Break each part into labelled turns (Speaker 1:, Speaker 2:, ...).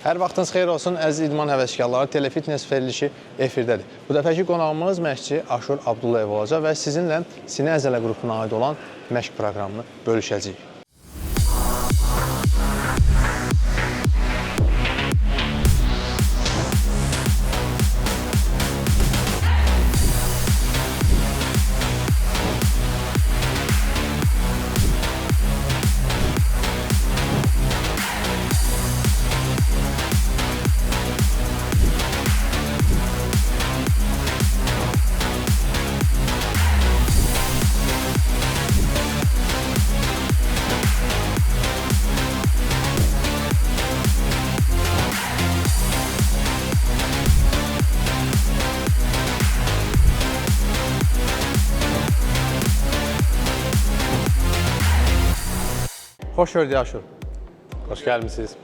Speaker 1: Hər vaxtınız xeyir olsun, əziz idman həvəskarları, Telefitness verilişi efirdədir. Bu dəfəki qonağımız məşqçi Aşur Abdullayev olacaq və sizinlə sinə əzələ qrupuna aid olan məşq proqramını bölüşəcəyik. Xoş gördük Aşur.
Speaker 2: Xoş gəlmisiniz.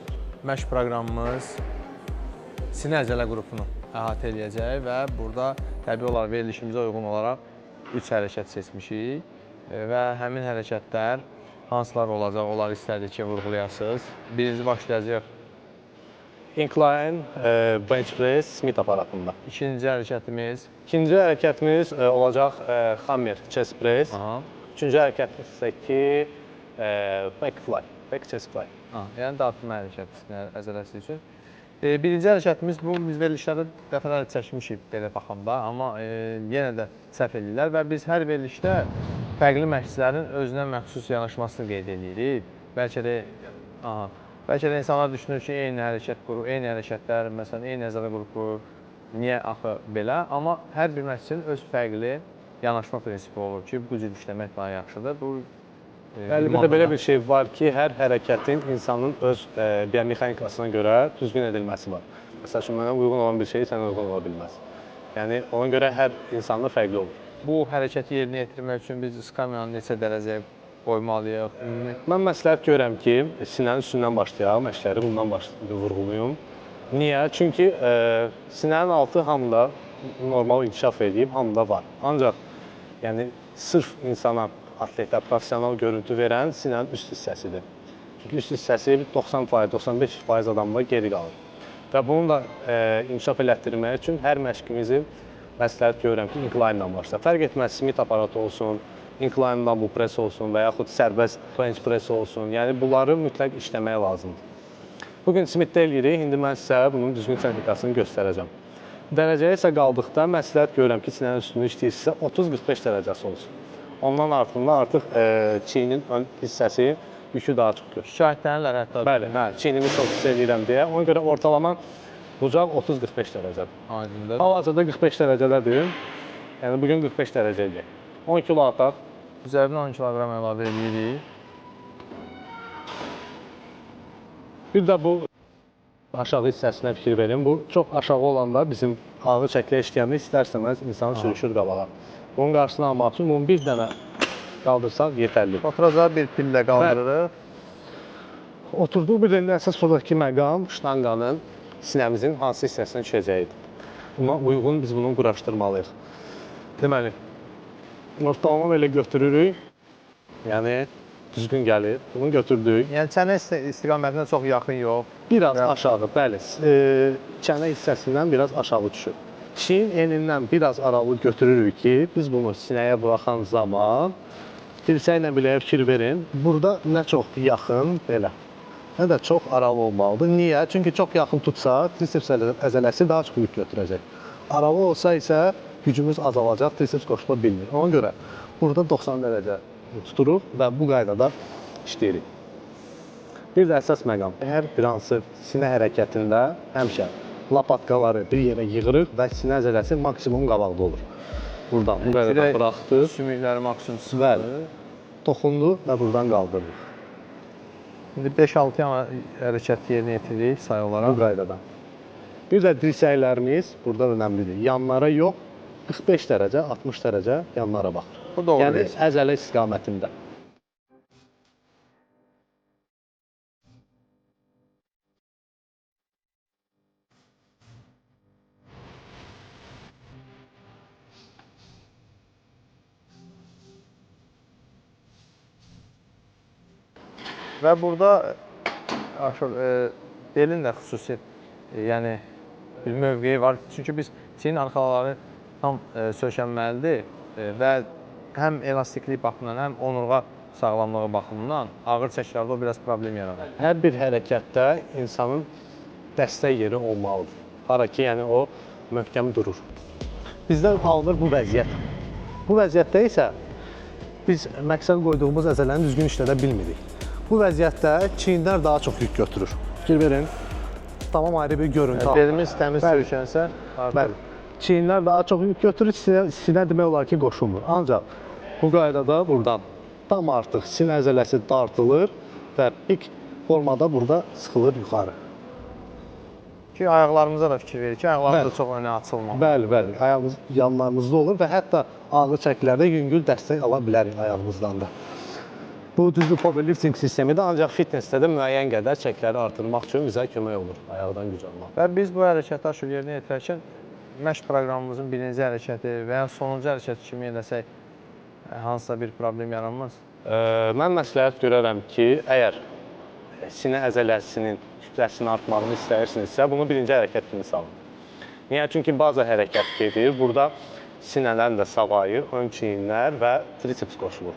Speaker 1: Məşq proqramımız sinə əzələ qrupunu əhatə edəcək və burada təbii olaraq verilişimizə uyğun olaraq 3 hərəkət seçmişik və həmin hərəkətlər hansılar olacaq, onları istədik ki, vurğulayasınız. Birinci başlayacaq.
Speaker 2: Incline bench press Smith aparatında.
Speaker 1: İkinci hərəkətimiz.
Speaker 2: İkinci hərəkətimiz olacaq hammer chest press. Üçüncü hərəkətimiz isə ki back fly, back chest fly.
Speaker 1: Yəni dartma hərəkəti sinə əzələsi üçün. Birinci hərəkətimiz bu biz verilişlərdə dəfələrlə çəkmişik belə baxanda, amma yenə də səhv edirlər və biz hər verilişdə fərqli məşqçilərin özünə məxsus yanaşmasını qeyd edirik. Bəlkə də insanlar düşünür ki, eyni hərəkətlər, məsələn, eyni əzələ qrupu niyə axı belə? Amma hər bir məşqçinin öz fərqli yanaşma prinsipi olur ki, bu cür işləmək daha yaxşıdır.
Speaker 2: Əlbəttə belə bir şey var ki, hər hərəkətin insanın öz biomexanikasına görə düzgün edilməsi var. Məsəl üçün, mənə uyğun olan bir şey sənə uyğun ola bilməz. Yəni, ona görə hər insanla fərqli olur.
Speaker 1: Bu hərəkəti yerinə yetirmək üçün biz skamiyanı neçə dərəcəyə qoymalıyıq?
Speaker 2: Mən məsləhət görürəm ki, sinənin üstündən başlayaq, məşqləri bundan vurğulayım. Niyə? Çünki sinənin altı hamıda normal inkişaf edib, hamıda var. Ancaq, yəni, sırf insana atletə profesional görüntü verən sinənin üst hissəsidir. Çünki üst hissəsi 90%, 95% adamda geri qalır. Və bunu da inkişaf elətdirmək üçün hər məşqimizi məsləhət görürəm ki, incline ilə başlayaq. Fərq etməz, Smith aparatı olsun, incline dumbbell press olsun və yaxud sərbəst bench press olsun. Yəni, bunları mütləq işləmək lazımdır. Bugün Smith-də eləyirik, indi mən sizə bunun düzgün texnikasını göstərəcəm. Dərəcəyə isə qaldıqda məsləhət görürəm ki, sinənin üstünü işləyirsə 30-45 dərəcəsi olsun. Ondan artıqda artıq çiyinin ön hissəsi yükü daha çox görür.
Speaker 1: Şikayətlənirlər hətta.
Speaker 2: Bəli, çiynimi çox hiss edirəm deyə. Ona görə ortalama bucaq 30-45 dərəcədir.
Speaker 1: Aydındır.
Speaker 2: Hal-hazırda 45 dərəcədədir. Yəni, bugün 45 dərəcə eləyək. 10 kilo ataq.
Speaker 1: Üzərinə 10 kiloqram əlavə edirik.
Speaker 2: Bir də bu aşağı hissəsinə fikir verin. Bu çox aşağı olanda bizim ağır çəkilə işləyəndə istər-istəməz insan sürüşür qabağa. Bunun qarşısını almaq üçün bunu bir dənə qaldırsaq yetərli.
Speaker 1: Oturacaq bir pillə qaldırırıq.
Speaker 2: Oturduq bir də əsas buradakı məqam ştanqanın sinəmizin hansı hissəsinə düşəcəyidir. Buna uyğun biz bunu quraşdırmalıyıq. Deməli, ortalama belə götürürük. Yəni, düzgün gəlir. Bunu götürdük.
Speaker 1: Yəni, çənə istiqamətinə çox yaxın yox.
Speaker 2: Biraz aşağı, bəli. Çənə hissəsindən biraz aşağı düşür. Çiyin enindən biraz aralı götürürük ki, biz bunu sinəyə buraxan zaman dirsəklə biləyə fikir verin. Burada nə çox yaxın, belə, nə də çox aralı olmalıdır. Niyə? Çünki çox yaxın tutsa, triceps əzələsi daha çox yük götürəcək. Aralı olsa isə gücümüz azalacaq, triceps qoşula bilmir. Ona görə burada 90 dərəcə tuturuq və bu qaydada işləyirik. Bir də əsas məqam, hər bir hansı sinə hərəkətində həmişə lapatkaları bir yerə yığırıq və sinə əzələsi maksimum qabaqda olur. Buradan bu qədər buraxdıq.
Speaker 1: Sümükləri maksimum sıxdıq.
Speaker 2: Toxundu və buradan qaldırırıq.
Speaker 1: İndi 5-6 hərəkət yerinə yetiririk say olaraq.
Speaker 2: Bu qaydadan. Bir də dirsəklərimiz burada önəmlidir. Yanlara yox, 45 dərəcə, 60 dərəcə yanlara baxır.
Speaker 1: Bu doğru.
Speaker 2: Yəni, əzələ istiqamətində.
Speaker 1: Və burada belin də xüsusi yəni bir mövqeyi var. Çünki biz çiyin arxaları tam sökənməlidir və həm elastiklik baxımından, həm onurğa sağlamlığı baxımından ağır çəkilərdə o biraz problem yaradır.
Speaker 2: Hər bir hərəkətdə insanın dəstək yeri olmalıdır. Hara ki, yəni o möhkəm durur. Bizdən alınır bu vəziyyət. Bu vəziyyətdə isə biz məqsəd qoyduğumuz əzələni düzgün işlədə bilmirik. Bu vəziyyətdə çiyinlər daha çox yük götürür. Fikir verin, tamam ayrı bir görüntü alır.
Speaker 1: Belimiz təmiz sökənsə,
Speaker 2: Bəli. Çiyinlər daha çox yük götürür, sinə demək olar ki, qoşulmur. Ancaq bu qaydada buradan tam artıq sinə əzələsi dartılır və pik formada burada sıxılır yuxarı.
Speaker 1: ki ayaqlarımıza da fikir verir ki, ayaqlarımız da çox önə açılmamalı.
Speaker 2: Bəli, bəli. Ayağımız yanlarımızda olur və hətta ağır çəkilərdə yüngül dəstək ala bilərik ayağımızdan da. Bu düzdür powerlifting sistemi də ancaq fitnessdə də müəyyən qədər çəkiləri artırmaq üçün bizə kömək olur ayaqdan güc almaq.
Speaker 1: Və biz bu hərəkəti aşırı yerinə yetirərkən məşq proqramımızın birinci hərəkəti və ya sonuncu hərəkəti kimi eləsək hansısa bir problem yaranmaz?
Speaker 2: Mən məsləhət görərəm ki, əgər sinə əzələsinin kütləsinin artmağını istəyirsinizsə, bunu birinci hərəkət kimi salın. Niyə? Çünki bazı hərəkət gedir. Burada sinələrin də savayı, ön çiyinlər və triceps qoşulur.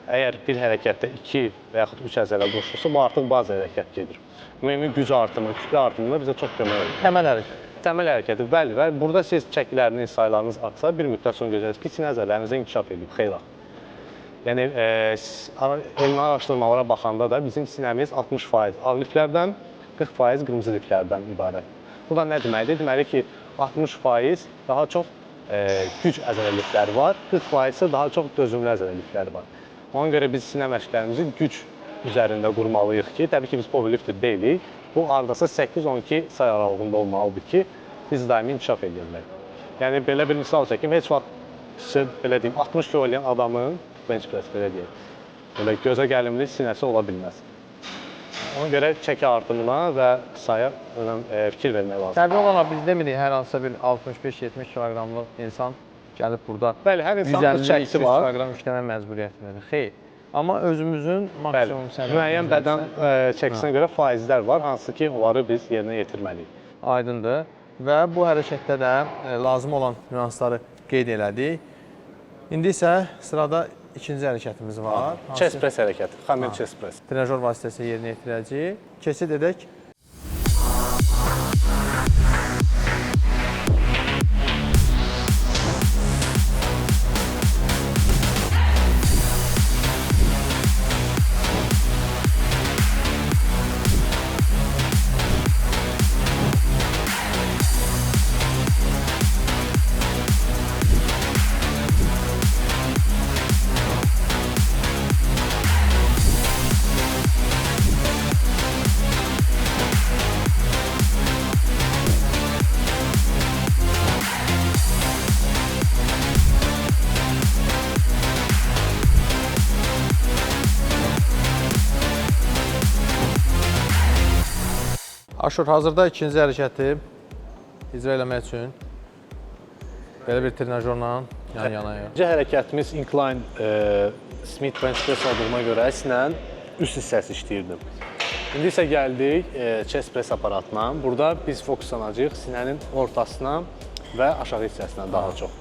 Speaker 2: Əgər bir hərəkətdə 2 və yaxud 3 əzələ qoşulsa, bu artıq bazı hərəkət gedir. Ümumi güc artımı, kütlə artımında bizə çox kömək olur.
Speaker 1: Təməl hərəkət.
Speaker 2: Təməl hərəkəti, bəli. Və burada siz çəkiləriniz, saylarınız artsa, bir müddət sonra görəcəksiniz ki, sinə əzələlərinizə inkişaf edib, xeyla. Yəni, elmi araşdırmalara baxanda da bizim sinəmiz 60% ağ liflərdən, 40% qırmızı liflərdən ibarət. Bu da nə deməkdir? Deməli ki, 60% daha çox güc əzələ lifləri var, 40% isə daha çox dözümlü əzələ lifləri var. Ona görə biz sinə məşqlərimizi güc üzərində qurmalıyıq ki, təbii ki, biz powerlifter deyilik. Bu, hardasa 8-12 say aralığında olmalıdır ki, biz daimi inkişaf edirlər. Yəni, belə bir misal çəkim, heç vaxt belə deyim, 60 kilo olan adamın bench press, belə deyək, belə gözə gəlimli sinəsi ola bilməz. Ona görə çəki artımına və saya fikir vermək lazımdır.
Speaker 1: Təbii olaraq biz demirik, hər hansısa bir 65-70 kiloqramlıq insan gəlib burada
Speaker 2: Bəli, hər insanın çəkisi var.
Speaker 1: 150-200 kiloqram işləmə məcburiyyətindedir. Xeyr. Amma özümüzün maksimum səviyyəsində
Speaker 2: müəyyən bədən çəkisinə görə faizlər var, hansı ki, onları biz yerinə yetirməliyik.
Speaker 1: Aydındır. Və bu hərəkətdə də lazım olan nüansları qeyd elədik. İndi isə sırada ikinci hərəkətimiz var.
Speaker 2: Chest press hərəkəti, xamil chest press.
Speaker 1: Trenajör vasitəsilə yerinə yetirəcəyik. Keçid edək. Aşur, hazırda ikinci hərəkəti icra eləmək üçün belə bir trenajörlə yan-yanayıq.
Speaker 2: İkinci hərəkətimiz incline Smith bench press olduğuna görə sinənin üst hissəsi işləyirdim. İndi isə gəldik chest press aparatına. Burada biz fokuslanacağıq sinənin ortasına və aşağı hissəsinə daha çox.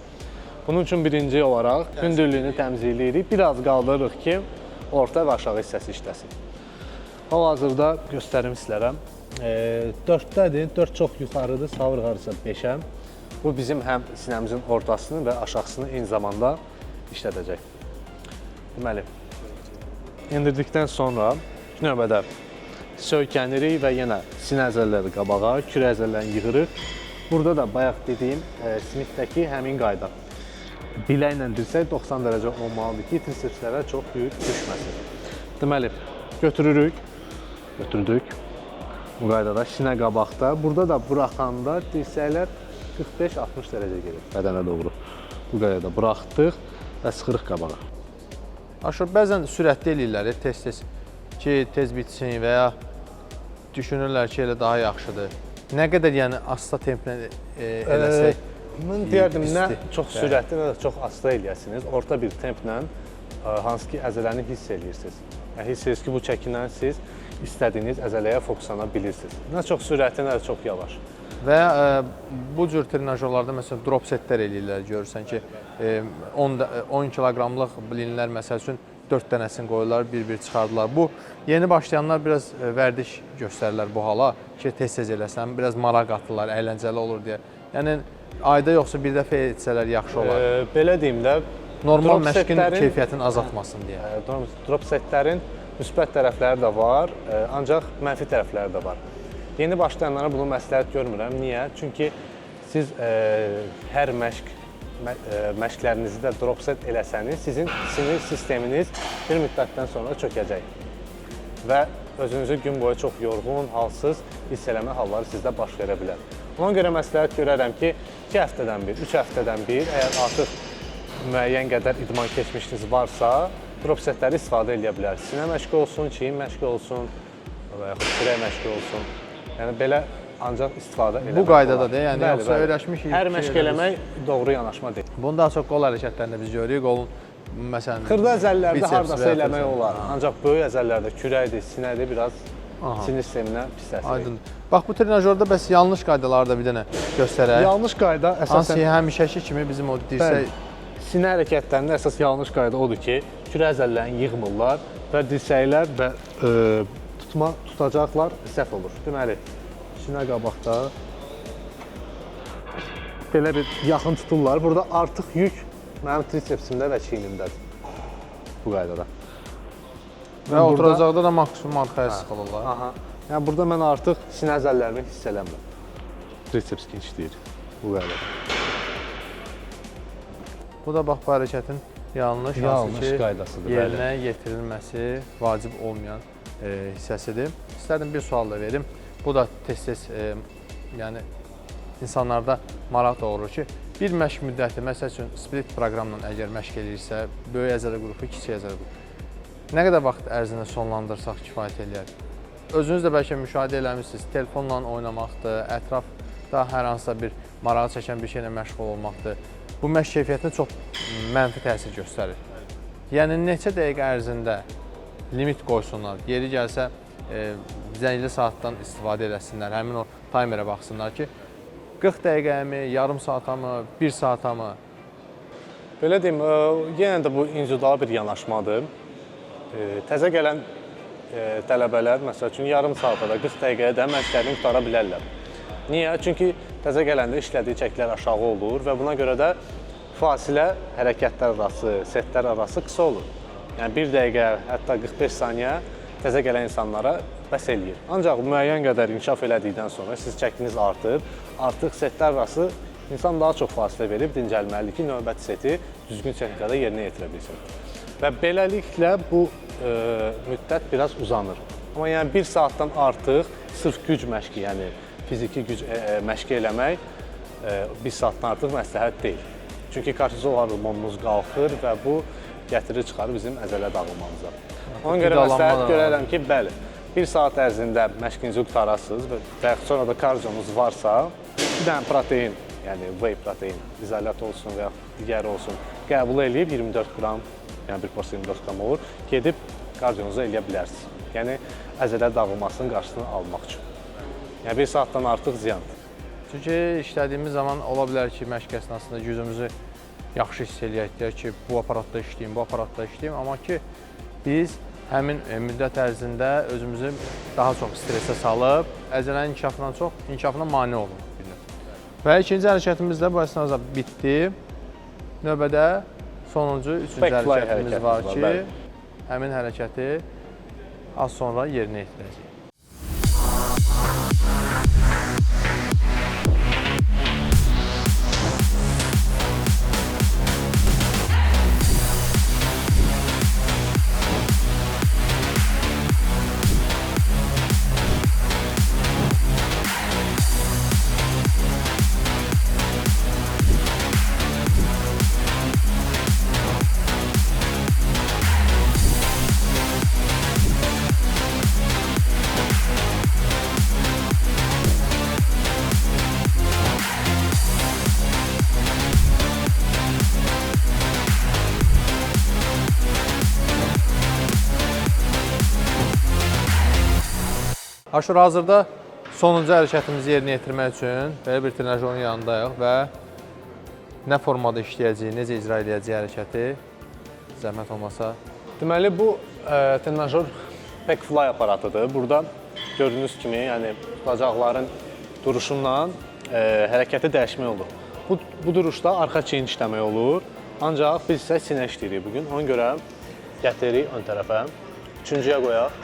Speaker 2: Bunun üçün birinci olaraq hündürlüyünü təmizləyirik. Biraz qaldırırıq ki, orta və aşağı hissəsi işləsin. Hal-hazırda göstərim sizlərə. 4-dədir, 4 çox yuxarıdır, savırıq harasa 5-ə. Bu bizim həm sinəmizin ortasını və aşağısını eyni zamanda işlədəcək. Deməli, endirdikdən sonra ilk növbədə söykənirik və yenə sinə əzələləri qabağa, kürə əzələlərini yığırıq. Burada da bayaq dediyim Smith-dəki həmin qayda. Biləklə dirsək 90 dərəcə olmalıdır ki, trisepslərə çox yük düşməsin. Deməli, götürdük. Bu qaydada sinə qabaqda. Burada da buraxanda dirsəklər 45-60 dərəcə gelir bədənə doğru. Bu qaydada buraxdıq və sıxırıq qabağa.
Speaker 1: Aşır, bəzən sürətli eləyirlər, tez-tez ki, tez bitsin və ya düşünürlər ki, elə daha yaxşıdır. Nə qədər yəni asta templə eləsək?
Speaker 2: Mən deyərdim, nə çox sürətli, nə də çox asta eləyəsiniz. Orta bir templə hansı ki, əzələni hiss eləyirsiniz. Hiss edirsiniz ki, bu çəkindən siz istədiyiniz əzələyə fokuslana bilirsiniz. Nə çox sürətli, nə də çox yavaş.
Speaker 1: Və bu cür trenajyorlarda məsələn drop setlər eləyirlər. Görürsən ki, 10 kiloqramlıq blinlər məsəl üçün 4 dənəsini qoyurlar, bir-bir çıxardılar. Bu yeni başlayanlar biraz vərdiş göstərirlər bu hala ki, tez-tez eləsən, biraz maraq qatırlar, əyləncəli olur deyə. Yəni ayda yoxsa bir dəfə etsələr yaxşı olar.
Speaker 2: Belə deyim də,
Speaker 1: normal məşqin keyfiyyətini azaltmasın deyə.
Speaker 2: Drop setlərin müsbət tərəfləri də var, ancaq mənfi tərəfləri də var. Yeni başlayanlara bunu məsləhət görmürəm. Niyə? Çünki siz hər məşqlərinizi də drop set eləsəniz, sizin sinir sisteminiz bir müddətdən sonra çökəcək. Və özünüzü gün boyu çox yorğun, halsız hiss eləmə halları sizdə baş verə bilər. Ona görə məsləhət görərəm ki, 2 həftədən bir, 3 həftədən bir, əgər artıq müəyyən qədər idman keçmişiniz varsa, drop setləri istifadə edə bilərsiniz. Sinə məşqi olsun, çiyin məşqi olsun və yaxud kürək məşqi olsun. Yəni belə ancaq istifadə eləmək olar.
Speaker 1: Bu qaydada da, yəni yoxsa öyrəşmişik.
Speaker 2: Hər məşq eləmək doğru yanaşma deyil.
Speaker 1: Bunu daha çox qol hərəkətlərində biz görürük. Qolun məsələn
Speaker 2: xırda əzəllərdə hardasa eləmək olar. Ancaq böyük əzəllərdə kürəkdir, sinədir, biraz sinir sisteminə pis təsir edir.
Speaker 1: Aydın. Bax bu trenajyorda bəs yanlış qaydaları da bir dənə göstərək.
Speaker 2: Yanlış qayda əsasən
Speaker 1: həmişəki kimi bizim o dirsək
Speaker 2: sinə hərəkətlərində əsas yanlış qayda odur ki, kürək əzəllərini yığmırlar və dirsəklər və tutacaqlar səhv olur. Deməli, sinə qabaqda belə bir yaxın tuturlar. Burada artıq yük mənim trisepsimdə və çiynimdədir bu qaydada.
Speaker 1: Və oturacaqda da maksimum arxaya sıxılırlar.
Speaker 2: Aha. Yəni burada mən artıq sinə əzəllərimi hiss eləmirəm. Triseps genişləyir bu qaydada.
Speaker 1: Bu da bax bu hərəkətin yanlış
Speaker 2: qaydasıdır.
Speaker 1: Yerinə yetirilməsi vacib olmayan hissəsidir. İstərdim bir sual da verim. Bu da tez-tez yəni insanlarda maraq doğurur ki, bir məşq müddəti, məsəl üçün split proqramla əgər məşq edirsə, böyük əzələ qrupu, kiçik əzələ qrupu, nə qədər vaxt ərzində sonlandırsaq kifayət eləyər? Özünüz də bəlkə müşahidə eləmişsiniz, telefonla oynamaqdır, ətrafda hər hansısa bir marağı çəkən bir şeylə məşğul olmaqdır. Bu məşq keyfiyyətinə çox mənfi təsir göstərir. Yəni neçə dəqiqə ərzində limit qoysunlar, yeri gəlsə zəngli saatdan istifadə eləsinlər, həmin o taymerə baxsınlar ki, 40 dəqiqəmi, yarım saata mı, 1 saata mı?
Speaker 2: Belə deyim, yenə də bu individual bir yanaşmadır. Təzə gələn tələbələr, məsəl üçün, yarım saata da 40 dəqiqəyə də məşqlərini qutara bilərlər. Niyə? Çünki təzə gələndə işlədiyi çəkilər aşağı olur və buna görə də fasilə hərəkətlər arası, setlər arası qısa olur. Yəni 1 dəqiqə, hətta 45 saniyə təzə gələn insanlara bəs eləyir. Ancaq müəyyən qədər inkişaf elədikdən sonra siz çəkiniz artıq setlər arası insan daha çox fasilə verib dincəlməlidir ki, növbəti seti düzgün texnikada yerinə yetirə bilsin. Və beləliklə bu müddət biraz uzanır. Amma yəni 1 saatdan artıq sırf güc məşqi, yəni fiziki güc məşqi eləmək 1 saatdan artıq məsləhət deyil. Çünki kortizol hormonumuz qalxır və bu gətirir çıxarır bizim əzələ dağılmamıza. Ona görə məsləhət görərəm ki, bəli, 1 saat ərzində məşqinizi qutarasınız və sonra da kardiyonuz varsa, bir dənə protein, yəni whey protein, izolat olsun və yaxud digəri olsun, qəbul edib 24 qram, yəni bir porsiya 24 qram olur, gedib kardiyonuzu eləyə bilərsiniz. Yəni əzələ dağılmasının qarşısını almaq üçün. Yəni 1 saatdan artıq ziyandır.
Speaker 1: Çünki işlədiyimiz zaman ola bilər ki, məşq əsnasında gücümüzü yaxşı hiss eləyək, deyək ki, bu aparatda işləyim, bu aparatda işləyim, amma ki, biz həmin müddət ərzində özümüzü daha çox stresə salıb, əzələnin inkişafına mane olunur. Və ikinci hərəkətimiz də bu əsnada bitdi. Növbədə sonuncu, üçüncü hərəkətimiz var ki, həmin hərəkəti az sonra yerinə yetirəcəyik. Aşur, hazırda sonuncu hərəkətimizi yerinə yetirmək üçün belə bir trenajörün yanındayıq və nə formada işləyəcəyi, necə icra edəcəyi hərəkəti zəhmət olmasa.
Speaker 2: Deməli, bu trenajör Backfly aparatıdır. Burada gördüyünüz kimi, yəni bacaqların duruşundan hərəkəti dəyişmək olur. Bu duruşda arxa çeyin işləmək olur. Ancaq biz isə sinə işləyirik bugün. Ona görə gətiririk ön tərəfə. Üçüncüyə qoyaq.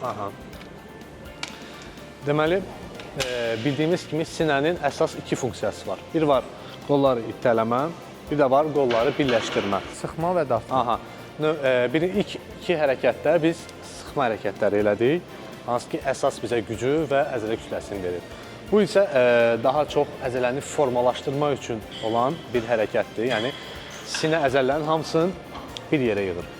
Speaker 2: Aha. Deməli, bildiyimiz kimi sinənin əsas iki funksiyası var. Bir var qolları itələmə, bir də var qolları birləşdirmə.
Speaker 1: Sıxma və dartma.
Speaker 2: Aha. İlk iki hərəkətdə biz sıxma hərəkətləri elədik. Hansı ki, əsas bizə gücü və əzələ kütləsini verir. Bu isə daha çox əzələni formalaşdırmaq üçün olan bir hərəkətdir. Yəni, sinə əzələlərin hamısını bir yerə yığır.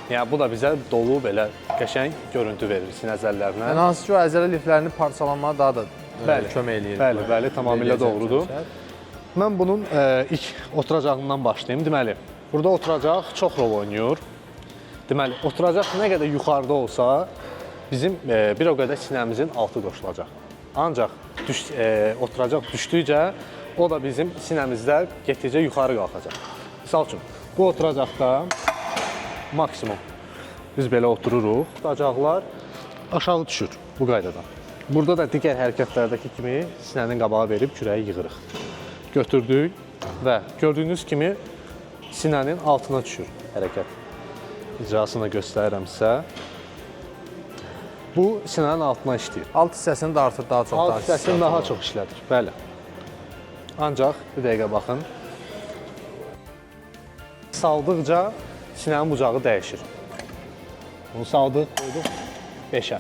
Speaker 2: Yəni, bu da bizə dolu, belə qəşəng görüntü verir sinə əzələlərinə.
Speaker 1: Yəni, hansı ki, o əzələ liflərini parçalanmağa daha da kömək eləyir.
Speaker 2: Bəli, tamamilə doğrudur. Mən bunun ilk oturacağından başlayayım. Deməli, burada oturacaq çox rol oynayır. Deməli, oturacaq nə qədər yuxarıda olsa, bizim bir o qədər sinəmizin altı qoşulacaq. Ancaq oturacaq düşdükcə, o da bizim sinəmizdə getdikcə yuxarı qalxacaq. Misal üçün, bu oturacaqda maksimum biz belə otururuq. Bacaqlar aşağı düşür bu qaydadan. Burada da digər hərəkətlərdəki kimi sinənin qabağa verib kürəyi yığırıq. Götürdük və gördüyünüz kimi sinənin altına düşür hərəkət. İcrasını göstərirəm sizə. Bu sinənin altına işləyir.
Speaker 1: Alt hissəsini dartır daha çox.
Speaker 2: Alt hissəsini daha çox işlədir, bəli. Ancaq bir dəqiqə baxın. Saldıqca sinənin bucağı dəyişir. Bunu saldıq, qoyduq 5-ə.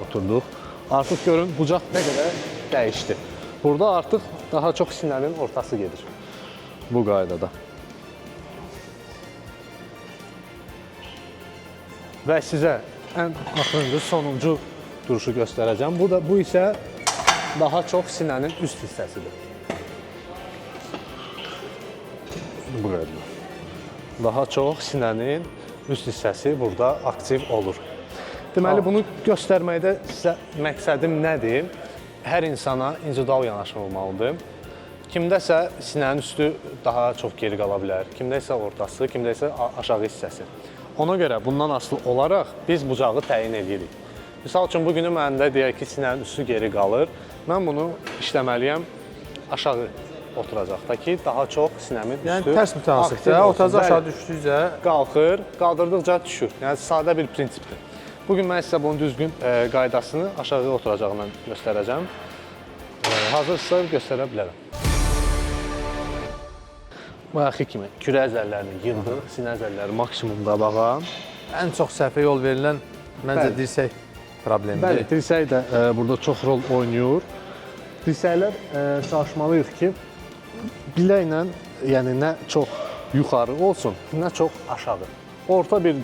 Speaker 2: Oturduq. Artıq görün, bucaq nə qədər dəyişdi. Burada artıq daha çox sinənin ortası gedir. Bu qaydada. Və sizə ən axırıncı, sonuncu duruşu göstərəcəm. Bu isə daha çox sinənin üst hissəsidir. Bu qaydada. Daha çox sinənin üst hissəsi burada aktiv olur. Deməli, bunu göstərməkdə sizə məqsədim nədir? Hər insana individual yanaşma olmalıdır. Kimdəsə sinənin üstü daha çox geri qala bilər, kimdə isə ortası, kimdə isə aşağı hissəsi. Ona görə bundan asılı olaraq biz bucağı təyin edirik. Misal üçün, bugünü məndə deyək ki, sinənin üstü geri qalır. Mən bunu işləməliyəm aşağı oturacaqda ki, daha çox sinəmin üstü
Speaker 1: yəni, tərs mütənasibdir. Oturacaq aşağı düşdükcə
Speaker 2: qalxır, qaldırdıqca düşür. Yəni, sadə bir prinsipdir. Bugün mən sizə bunun düzgün qaydasını aşağı oturacağından göstərəcəm. Hazırsa göstərə bilərəm. Bayaqki kimi kürə əzəllərini yığdıq, sinə əzəlləri maksimum qabağa.
Speaker 1: ən çox səhvə yol verilən məncə dirsək problemidir.
Speaker 2: Bəli, dirsək də burada çox rol oynayır. Dirsəklər çalışmalıyıq ki, biləklə, yəni nə çox yuxarı olsun, nə çox aşağı. Orta bir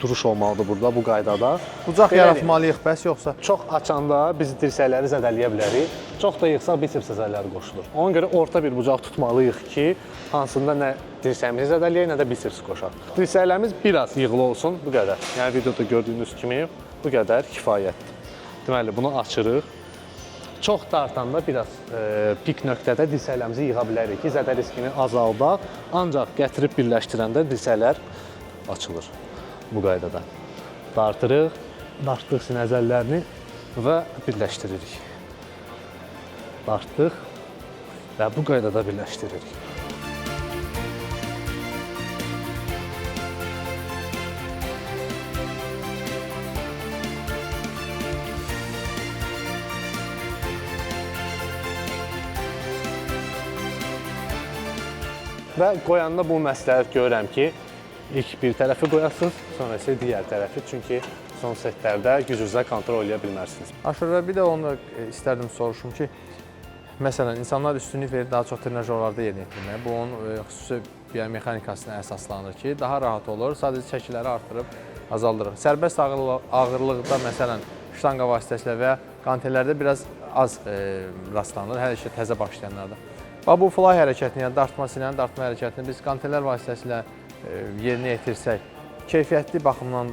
Speaker 2: duruş olmalıdır burada, bu qaydada.
Speaker 1: Bucaq yaratmalıyıq bəs yoxsa?
Speaker 2: Çox açanda biz dirsəkləri zədələyə bilərik. Çox da yığsaq biceps əzələləri qoşulur. Ona görə orta bir bucaq tutmalıyıq ki, hansında nə dirsəyimizi zədələyək, nə də biceps qoşaq. Dirsəklərimiz biraz yığılı olsun, bu qədər. Yəni videoda gördüyünüz kimi bu qədər kifayətdir. Deməli, bunu açırıq. Çox dartanda biraz pik nöqtədə dirsəklərimizi yığa bilərik ki, zədə riskini azaldaq. Ancaq gətirib birləşdirəndə dirsəklər açılır bu qaydada. Dartırıq, dartdıq sinə əzəllərini və birləşdiririk. Dartdıq və bu qaydada birləşdiririk. Və qoyanda bu məsləhət görürəm ki, ilk bir tərəfi qoyasınız, sonra isə digər tərəfi. Çünki son setlərdə gücünüzə kontrol edə bilmərsiniz.
Speaker 1: Aşır və bir də onu istərdim soruşum ki, məsələn, insanlar üstünlük verir daha çox trenajörlarda yerinə yetirməyə. Bu onun xüsusi biomexanikasına əsaslanır ki, daha rahat olur. Sadəcə çəkiləri artırıb azaldırıq. Sərbəst ağırlıqda, məsələn, ştanga vasitəsilə və qantellərdə biraz az rastlanır, hər işə təzə başlayanlarda. Bu fly hərəkətini, yəni dartma, sinənin dartma hərəkətini biz qantellər vasitəsilə yerinə yetirsək, keyfiyyətli baxımdan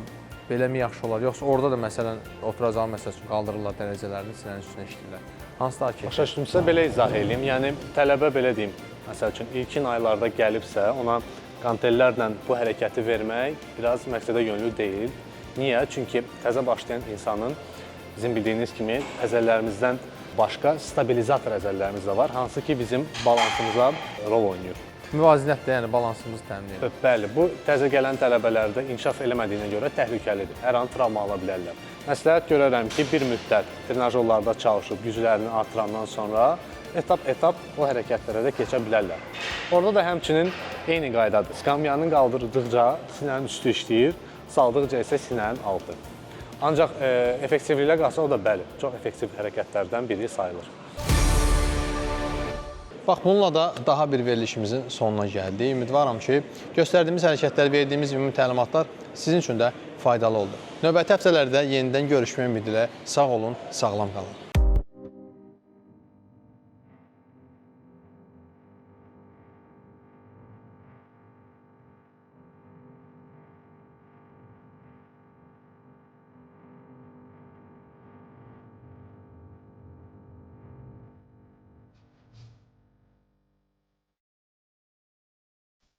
Speaker 1: belə mi yaxşı olar? Yoxsa orada da məsələn oturacaq məsəl üçün qaldırırlar dərəcələrini, sinənin üstünə işləyirlər. Hansı daha keyfi?
Speaker 2: Başa düşdümsə belə izah edeyim. Yəni tələbə belə deyim, məsəl üçün ilkin aylarda gəlibsə, ona qantellərlə bu hərəkəti vermək biraz məqsədə yönlü deyil. Niyə? Çünki təzə başlayan insanın bizim bildiyiniz kimi əzələlərimizdən başqa stabilizator əzələlərimiz də var, hansı ki bizim balansımıza rol oynayır.
Speaker 1: Müvazinətdə, yəni balansımızı təmin edir.
Speaker 2: Bəli, bu təzə gələn tələbələrdə inkişaf eləmədiyinə görə təhlükəlidir. Hər an travma ala bilərlər. Məsləhət görərəm ki, bir müddət trenajyorlarda çalışıb güclərini artırandan sonra etap-etap o hərəkətlərə də keçə bilərlər. Orada da həmçinin eyni qaydadır. Skamyanın qaldırdıqca sinənin üstü işləyir, saldıqca isə sinənin altı. Ancaq effektivliyə qalsa o da bəli, çox effektiv hərəkətlərdən biri sayılır.
Speaker 1: Bax, bununla da daha bir verilişimizin sonuna gəldik. Ümidvaram ki, göstərdiyimiz hərəkətlər, verdiyimiz ümumi təlimatlar sizin üçün də faydalı oldu. Növbəti həftələrdə yenidən görüşmək ümidi ilə sağ olun, sağlam qalın.